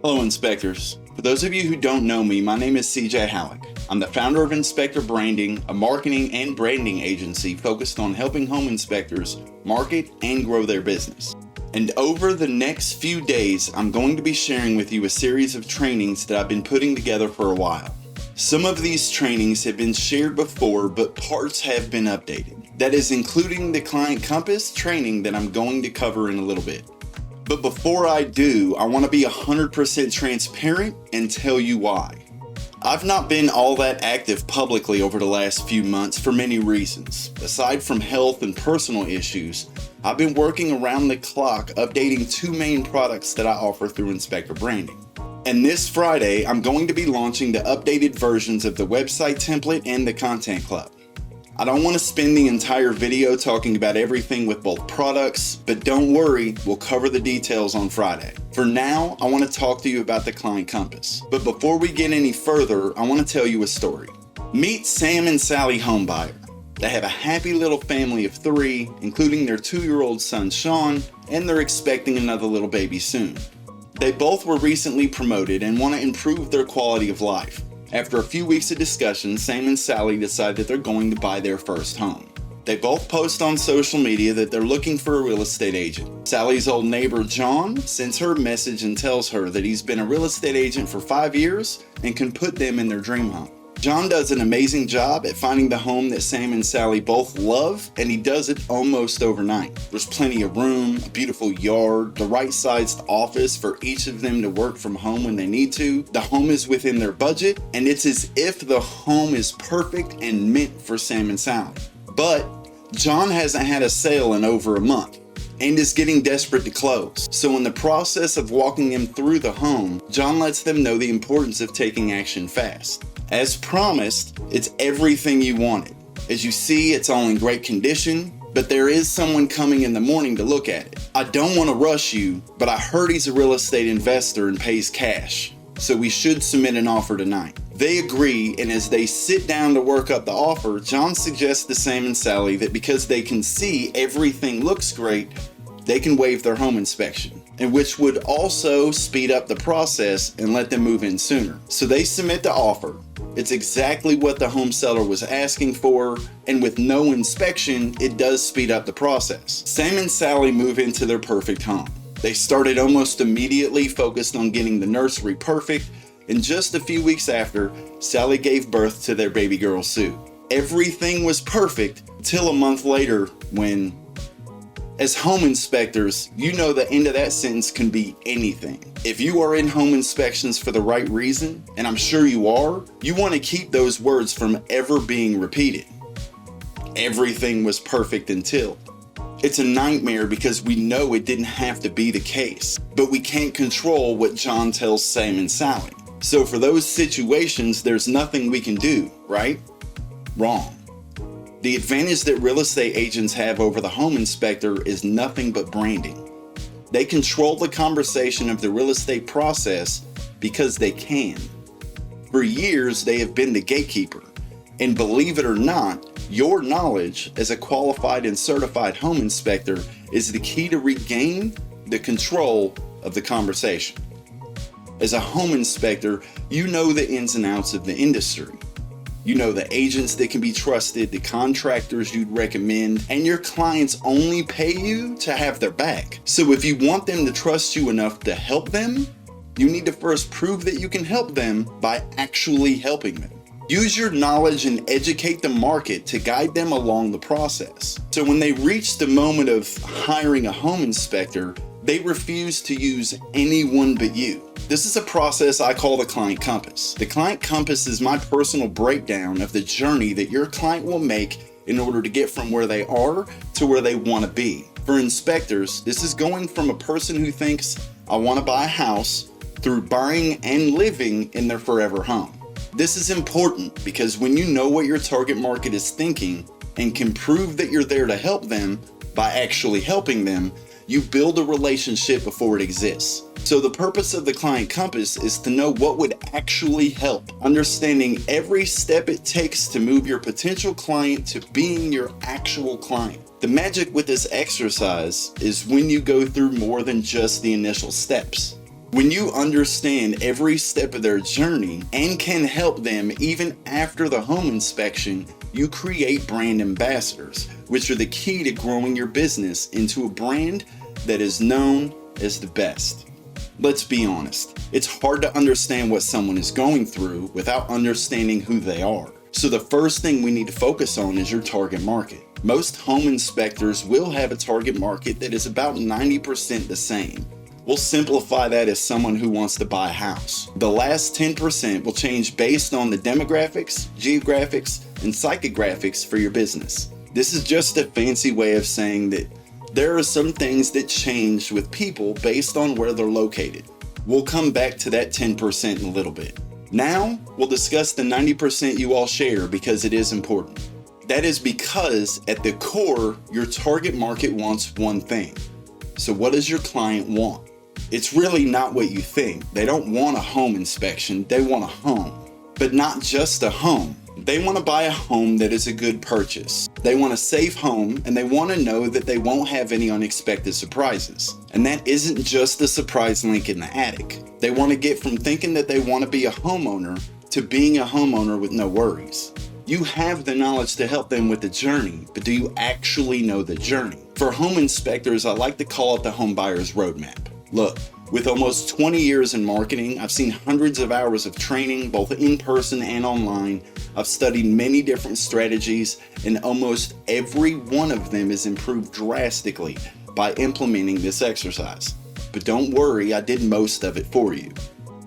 Hello, inspectors. For those of you who don't know me, my name is CJ Halleck. I'm the founder of Inspector Branding, a marketing and branding agency focused on helping home inspectors market and grow their business. And over the next few days, I'm going to be sharing with you a series of trainings that I've been putting together for a while. Some of these trainings have been shared before, but parts have been updated. That is including the Client Compass training that I'm going to cover in a little bit. But before I do, I want to be 100% transparent and tell you why. I've not been all that active publicly over the last few months for many reasons. Aside from health and personal issues, I've been working around the clock updating two main products that I offer through Inspector Branding. And this Friday, I'm going to be launching the updated versions of the website template and the Content Club. I don't want to spend the entire video talking about everything with both products, but don't worry, we'll cover the details on Friday. For now, I want to talk to you about the Client Compass. But before we get any further, I want to tell you a story. Meet Sam and Sally Homebuyer. They have a happy little family of 3, including their 2-year-old son Sean, and they're expecting another little baby soon. They both were recently promoted and want to improve their quality of life. After a few weeks of discussion, Sam and Sally decide that they're going to buy their first home. They both post on social media that they're looking for a real estate agent. Sally's old neighbor John sends her a message and tells her that he's been a real estate agent for 5 years and can put them in their dream home. John does an amazing job at finding the home that Sam and Sally both love, and he does it almost overnight. There's plenty of room, a beautiful yard, the right sized office for each of them to work from home when they need to. The home is within their budget, and it's as if the home is perfect and meant for Sam and Sally. But John hasn't had a sale in over a month and is getting desperate to close. So in the process of walking them through the home, John lets them know the importance of taking action fast. As promised, it's everything you wanted. As you see, it's all in great condition, but there is someone coming in the morning to look at it. I don't want to rush you, but I heard he's a real estate investor and pays cash, so we should submit an offer tonight. They agree, and as they sit down to work up the offer, John suggests to Sam and Sally that because they can see everything looks great, they can waive their home inspection, and which would also speed up the process and let them move in sooner. So they submit the offer. It's exactly what the home seller was asking for, and with no inspection, it does speed up the process. Sam and Sally move into their perfect home. They started almost immediately focused on getting the nursery perfect, and just a few weeks after, Sally gave birth to their baby girl Sue. Everything was perfect till a month later when, as home inspectors, you know the end of that sentence can be anything. If you are in home inspections for the right reason, and I'm sure you are, you want to keep those words from ever being repeated. Everything was perfect until. It's a nightmare because we know it didn't have to be the case, but we can't control what John tells Sam and Sally. So for those situations, there's nothing we can do, right? Wrong. The advantage that real estate agents have over the home inspector is nothing but branding. They control the conversation of the real estate process because they can. For years, they have been the gatekeeper. And believe it or not, your knowledge as a qualified and certified home inspector is the key to regain the control of the conversation. As a home inspector, you know the ins and outs of the industry. You know the agents that can be trusted, the contractors you'd recommend, and your clients only pay you to have their back. So if you want them to trust you enough to help them, you need to first prove that you can help them by actually helping them. Use your knowledge and educate the market to guide them along the process. So when they reach the moment of hiring a home inspector, they refuse to use anyone but you. This is a process I call the Client Compass. The Client Compass is my personal breakdown of the journey that your client will make in order to get from where they are to where they want to be. For inspectors, this is going from a person who thinks, I want to buy a house, through buying and living in their forever home. This is important because when you know what your target market is thinking and can prove that you're there to help them by actually helping them, you build a relationship before it exists. So the purpose of the Client Compass is to know what would actually help, understanding every step it takes to move your potential client to being your actual client. The magic with this exercise is when you go through more than just the initial steps. When you understand every step of their journey and can help them even after the home inspection, you create brand ambassadors, which are the key to growing your business into a brand that is known as the best. Let's be honest, it's hard to understand what someone is going through without understanding who they are. So the first thing we need to focus on is your target market. Most home inspectors will have a target market that is about 90% the same. We'll simplify that as someone who wants to buy a house. The last 10% will change based on the demographics, geographics, and psychographics for your business. This is just a fancy way of saying that there are some things that change with people based on where they're located. We'll come back to that 10% in a little bit. Now, we'll discuss the 90% you all share because it is important. That is because at the core, your target market wants one thing. So what does your client want? It's really not what you think. They don't want a home inspection, they want a home. But not just a home. They want to buy a home that is a good purchase. They want a safe home and they want to know that they won't have any unexpected surprises. And that isn't just the surprise link in the attic. They want to get from thinking that they want to be a homeowner to being a homeowner with no worries. You have the knowledge to help them with the journey, but do you actually know the journey? For home inspectors, I like to call it the home buyer's roadmap. Look, with almost 20 years in marketing, I've seen hundreds of hours of training, both in person and online. I've studied many different strategies, and almost every one of them is improved drastically by implementing this exercise. But don't worry, I did most of it for you.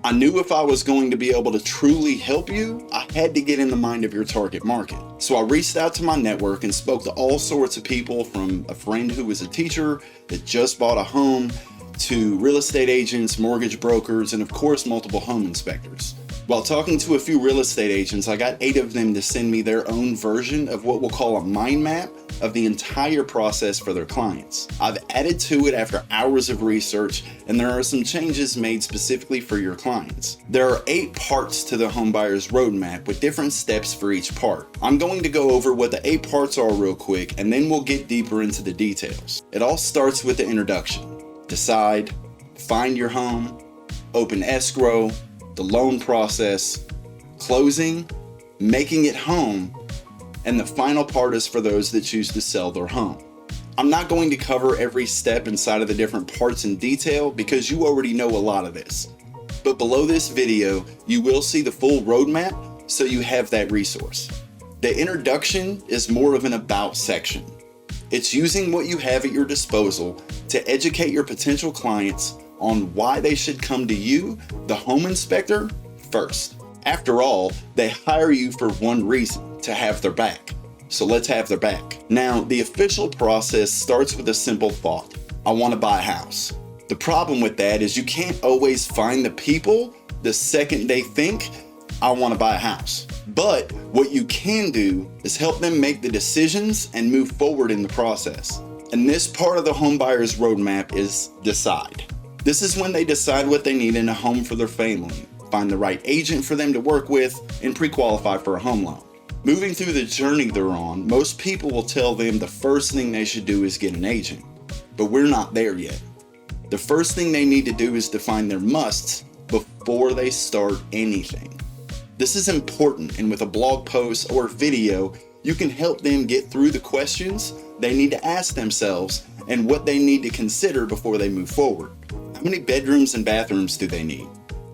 I knew if I was going to be able to truly help you, I had to get in the mind of your target market. So I reached out to my network and spoke to all sorts of people, from a friend who was a teacher that just bought a home, to real estate agents, mortgage brokers, and of course multiple home inspectors. While talking to a few real estate agents, I got 8 of them to send me their own version of what we'll call a mind map of the entire process for their clients. I've added to it after hours of research, and there are some changes made specifically for your clients. There are 8 parts to the home buyer's roadmap with different steps for each part. I'm going to go over what the 8 parts are real quick, and then we'll get deeper into the details. It all starts with the introduction. Decide, find your home, open escrow, the loan process, closing, making it home, and the final part is for those that choose to sell their home. I'm not going to cover every step inside of the different parts in detail because you already know a lot of this. But below this video, you will see the full roadmap so you have that resource. The introduction is more of an about section. It's using what you have at your disposal to educate your potential clients on why they should come to you, the home inspector, first. After all, they hire you for one reason, to have their back. So let's have their back. Now, the official process starts with a simple thought. I want to buy a house. The problem with that is you can't always find the people the second they think, I want to buy a house. But what you can do is help them make the decisions and move forward in the process. And this part of the home buyer's roadmap is decide. This is when they decide what they need in a home for their family, find the right agent for them to work with, and pre-qualify for a home loan. Moving through the journey they're on, most people will tell them the first thing they should do is get an agent. But we're not there yet. The first thing they need to do is define their musts before they start anything. This is important, and with a blog post or video, you can help them get through the questions they need to ask themselves and what they need to consider before they move forward. How many bedrooms and bathrooms do they need?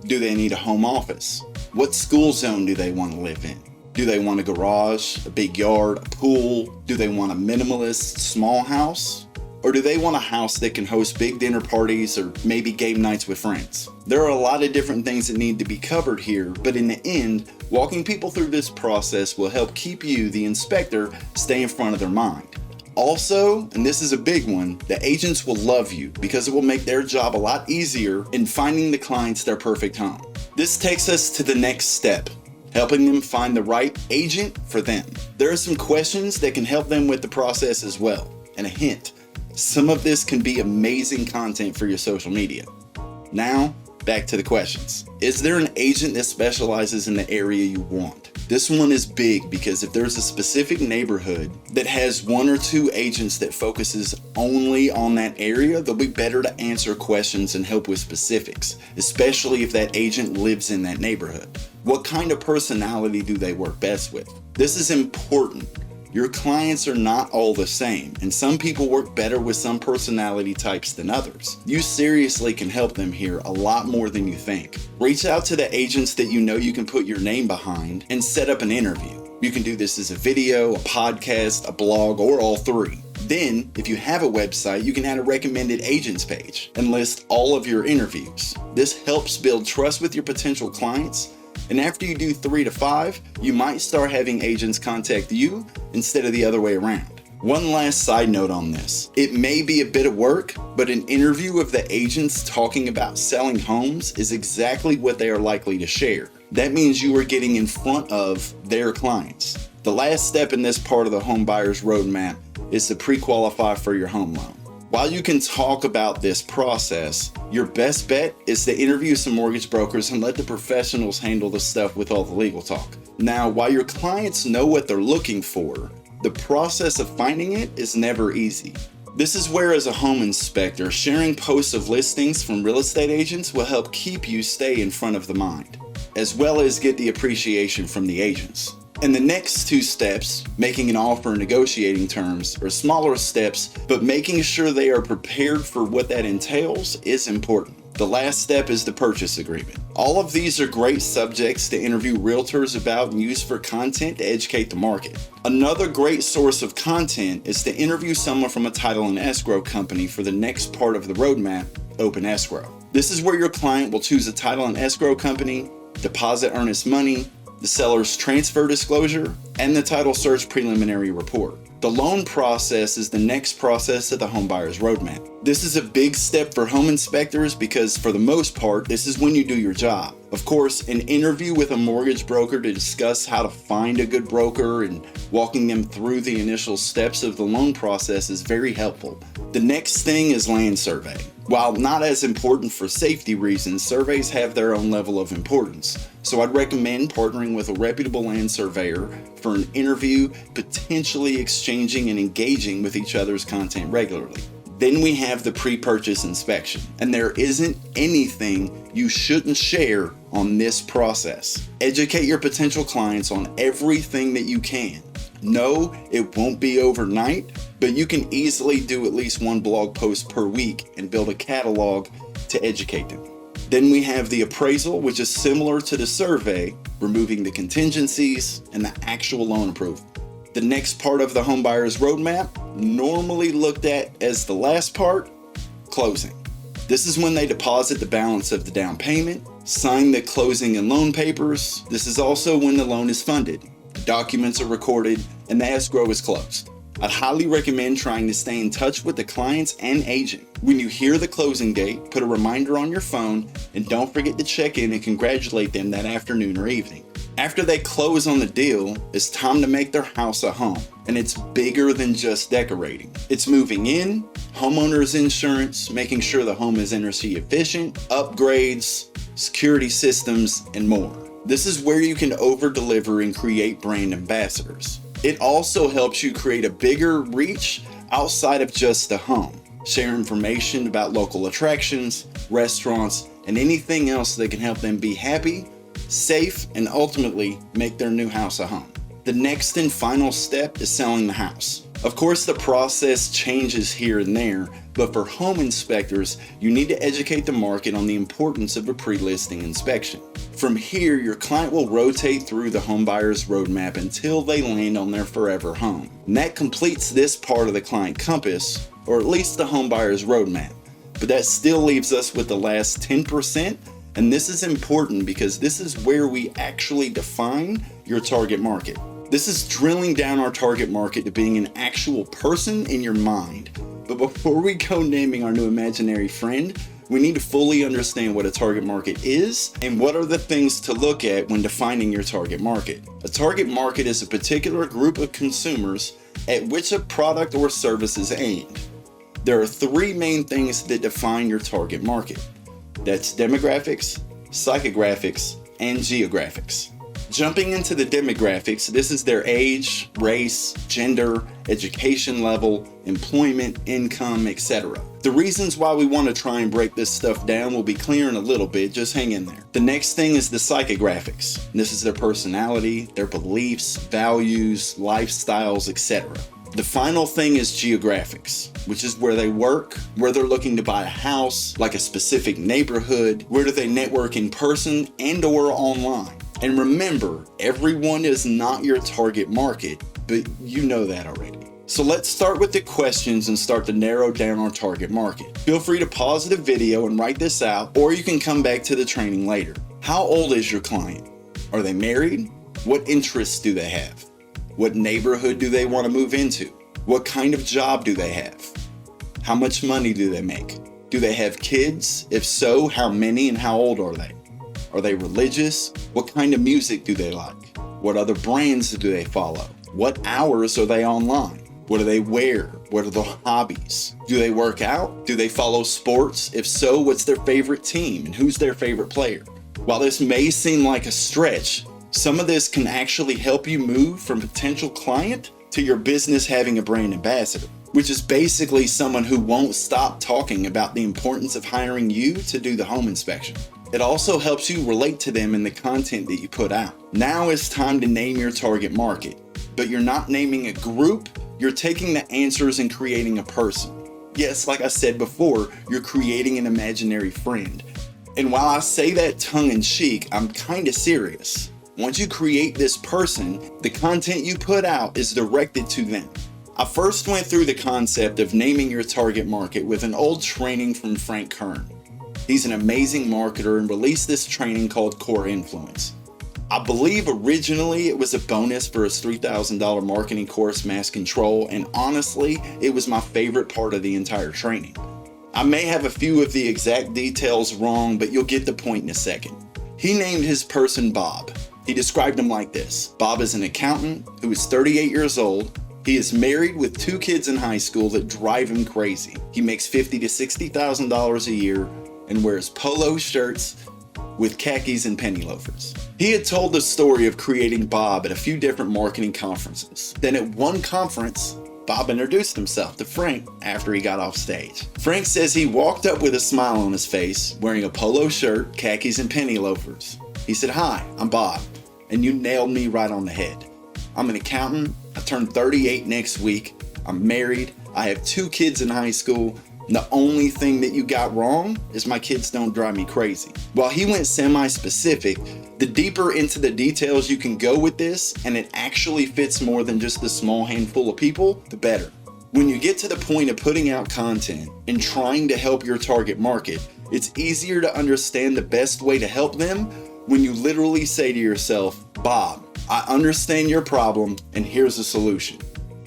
Do they need a home office? What school zone do they want to live in? Do they want a garage, a big yard, a pool? Do they want a minimalist, small house? Or do they want a house that can host big dinner parties or maybe game nights with friends? There are a lot of different things that need to be covered here, but in the end, walking people through this process will help keep you, the inspector, stay in front of their mind. Also, and this is a big one, the agents will love you because it will make their job a lot easier in finding the clients their perfect home. This takes us to the next step, helping them find the right agent for them. There are some questions that can help them with the process as well, and a hint. Some of this can be amazing content for your social media. Now, back to the questions. Is there an agent that specializes in the area you want? This one is big because if there's a specific neighborhood that has one or two agents that focuses only on that area, they'll be better to answer questions and help with specifics, especially if that agent lives in that neighborhood. What kind of personality do they work best with? This is important. Your clients are not all the same, and some people work better with some personality types than others. You seriously can help them here a lot more than you think. Reach out to the agents that you know you can put your name behind and set up an interview. You can do this as a video, a podcast, a blog, or all three. Then, if you have a website, you can add a recommended agents page and list all of your interviews. This helps build trust with your potential clients. And after you do 3 to 5, you might start having agents contact you instead of the other way around. One last side note on this. It may be a bit of work, but an interview of the agents talking about selling homes is exactly what they are likely to share. That means you are getting in front of their clients. The last step in this part of the home buyer's roadmap is to pre-qualify for your home loan. While you can talk about this process, your best bet is to interview some mortgage brokers and let the professionals handle the stuff with all the legal talk. Now, while your clients know what they're looking for, the process of finding it is never easy. This is where, as a home inspector, sharing posts of listings from real estate agents will help keep you stay in front of the mind, as well as get the appreciation from the agents. And the next 2 steps, making an offer and negotiating terms, are smaller steps, but making sure they are prepared for what that entails is important. The last step is the purchase agreement. All of these are great subjects to interview realtors about and use for content to educate the market. Another great source of content is to interview someone from a title and escrow company for the next part of the roadmap, open escrow. This is where your client will choose a title and escrow company, deposit earnest money, the seller's transfer disclosure, and the title search preliminary report. The loan process is the next process of the home buyer's roadmap. This is a big step for home inspectors because, for the most part, this is when you do your job. Of course, an interview with a mortgage broker to discuss how to find a good broker and walking them through the initial steps of the loan process is very helpful. The next thing is land survey. While not as important for safety reasons, surveys have their own level of importance. So I'd recommend partnering with a reputable land surveyor for an interview, potentially exchanging and engaging with each other's content regularly. Then we have the pre-purchase inspection, and there isn't anything you shouldn't share on this process. Educate your potential clients on everything that you can. No, it won't be overnight, but you can easily do at least 1 blog post per week and build a catalog to educate them. Then we have the appraisal, which is similar to the survey, removing the contingencies and the actual loan approval. The next part of the home buyer's roadmap, normally looked at as the last part, closing. This is when they deposit the balance of the down payment, sign the closing and loan papers. This is also when the loan is funded, the documents are recorded, and the escrow is closed. I'd highly recommend trying to stay in touch with the clients and agent. When you hear the closing date, put a reminder on your phone and don't forget to check in and congratulate them that afternoon or evening. After they close on the deal, it's time to make their house a home, and it's bigger than just decorating. It's moving in, homeowner's insurance, making sure the home is energy efficient, upgrades, security systems, and more. This is where you can over-deliver and create brand ambassadors. It also helps you create a bigger reach outside of just the home. Share information about local attractions, restaurants, and anything else that can help them be happy, safe, and ultimately make their new house a home. The next and final step is selling the house. Of course, the process changes here and there, but for home inspectors, you need to educate the market on the importance of a pre-listing inspection. From here, your client will rotate through the home buyer's roadmap until they land on their forever home. And that completes this part of the client compass, or at least the home buyer's roadmap. But that still leaves us with the last 10%, and this is important because this is where we actually define your target market. This is drilling down our target market to being an actual person in your mind. But before we go naming our new imaginary friend, we need to fully understand what a target market is and what are the things to look at when defining your target market. A target market is a particular group of consumers at which a product or service is aimed. There are 3 main things that define your target market. That's demographics, psychographics, and geographics. Jumping into the demographics, this is their age, race, gender, education level, employment, income, etc. The reasons why we want to try and break this stuff down will be clear in a little bit, just hang in there. The next thing is the psychographics. This is their personality, their beliefs, values, lifestyles, etc. The final thing is geographics, which is where they work, where they're looking to buy a house, like a specific neighborhood, where do they network in person and or online. And remember, everyone is not your target market, but you know that already. So let's start with the questions and start to narrow down our target market. Feel free to pause the video and write this out, or you can come back to the training later. How old is your client? Are they married? What interests do they have? What neighborhood do they want to move into? What kind of job do they have? How much money do they make? Do they have kids? If so, how many and how old are they? Are they religious? What kind of music do they like? What other brands do they follow? What hours are they online? What do they wear? What are their hobbies? Do they work out? Do they follow sports? If so, what's their favorite team and who's their favorite player? While this may seem like a stretch, some of this can actually help you move from potential client to your business having a brand ambassador, which is basically someone who won't stop talking about the importance of hiring you to do the home inspection. It also helps you relate to them in the content that you put out. Now it's time to name your target market, but you're not naming a group, you're taking the answers and creating a person. Yes, like I said before, you're creating an imaginary friend. And while I say that tongue-in-cheek, I'm kind of serious. Once you create this person, the content you put out is directed to them. I first went through the concept of naming your target market with an old training from Frank Kern. He's an amazing marketer and released this training called Core Influence. I believe originally it was a bonus for his $3,000 marketing course, Mass Control, and honestly, it was my favorite part of the entire training. I may have a few of the exact details wrong, but you'll get the point in a second. He named his person Bob. He described him like this. Bob is an accountant who is 38 years old. He is married with 2 kids in high school that drive him crazy. He makes $50,000 to $60,000 a year and wears polo shirts with khakis and penny loafers. He had told the story of creating Bob at a few different marketing conferences. Then at one conference, Bob introduced himself to Frank after he got off stage. Frank says he walked up with a smile on his face, wearing a polo shirt, khakis, and penny loafers. He said, "Hi, I'm Bob, and you nailed me right on the head. I'm an accountant. I turned 38 next week. I'm married. I have 2 kids in high school. And the only thing that you got wrong is my kids don't drive me crazy." While he went semi-specific, the deeper into the details you can go with this, and it actually fits more than just a small handful of people, the better. When you get to the point of putting out content and trying to help your target market, it's easier to understand the best way to help them when you literally say to yourself, "Bob, I understand your problem and here's a solution."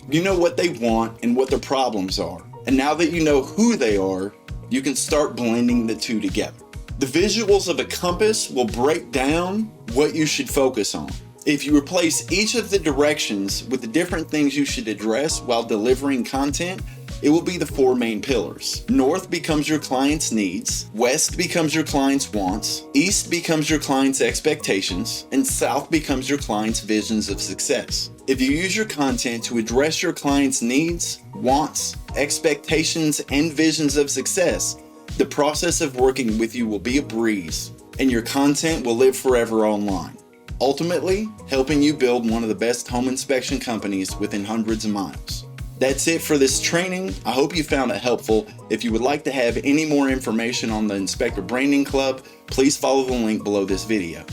You know what they want and what their problems are. And now that you know who they are, you can start blending the two together. The visuals of a compass will break down what you should focus on. If you replace each of the directions with the different things you should address while delivering content, it will be the 4 main pillars. North becomes your client's needs, west becomes your client's wants, east becomes your client's expectations, and south becomes your client's visions of success. If you use your content to address your client's needs, wants, expectations, and visions of success, the process of working with you will be a breeze, and your content will live forever online, ultimately helping you build one of the best home inspection companies within hundreds of miles. That's it for this training. I hope you found it helpful. If you would like to have any more information on the Inspector Branding Club, please follow the link below this video.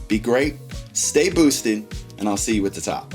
Be great, stay boosted, and I'll see you at the top.